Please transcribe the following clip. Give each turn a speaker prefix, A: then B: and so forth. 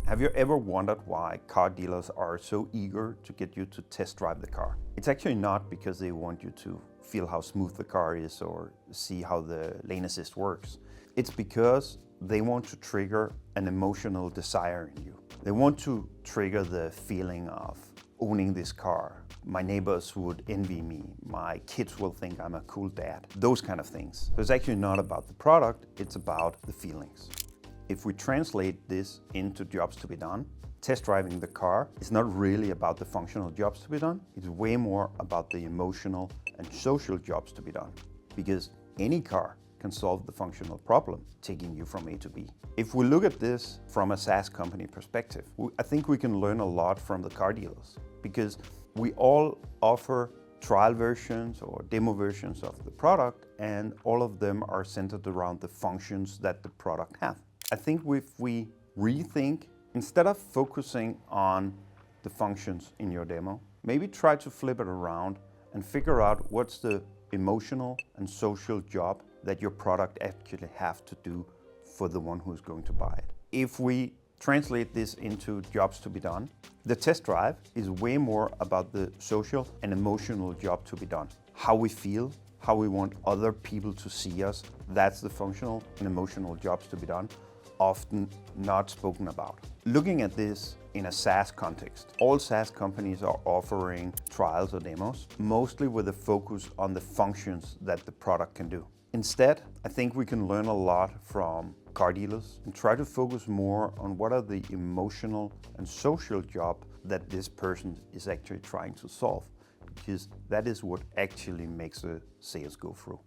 A: Have you ever wondered why car dealers are so eager to get you to test drive the car? It's actually not because they want you to feel how smooth the car is or see how the lane assist works. It's because they want to trigger an emotional desire in you. They want to trigger the feeling of owning this car. My neighbors would envy me. My kids will think I'm a cool dad. Those kind of things. So it's actually not about the product, it's about the feelings. If we translate this into jobs to be done, test driving the car is not really about the functional jobs to be done. It's way more about the emotional and social jobs to be done. Because any car can solve the functional problem, taking you from A to B. If we look at this from a SaaS company perspective, I think we can learn a lot from the car dealers, because we all offer trial versions or demo versions of the product, and all of them are centered around the functions that the product has. I think if we rethink, instead of focusing on the functions in your demo, maybe try to flip it around and figure out what's the emotional and social job that your product actually have to do for the one who's going to buy it. If we translate this into jobs to be done, the test drive is way more about the social and emotional job to be done. How we feel, how we want other people to see us, that's the functional and emotional jobs to be done, often not spoken about. Looking at this in a SaaS context, all SaaS companies are offering trials or demos, mostly with a focus on the functions that the product can do. Instead, I think we can learn a lot from car dealers and try to focus more on what are the emotional and social job that this person is actually trying to solve, because that is what actually makes the sales go through.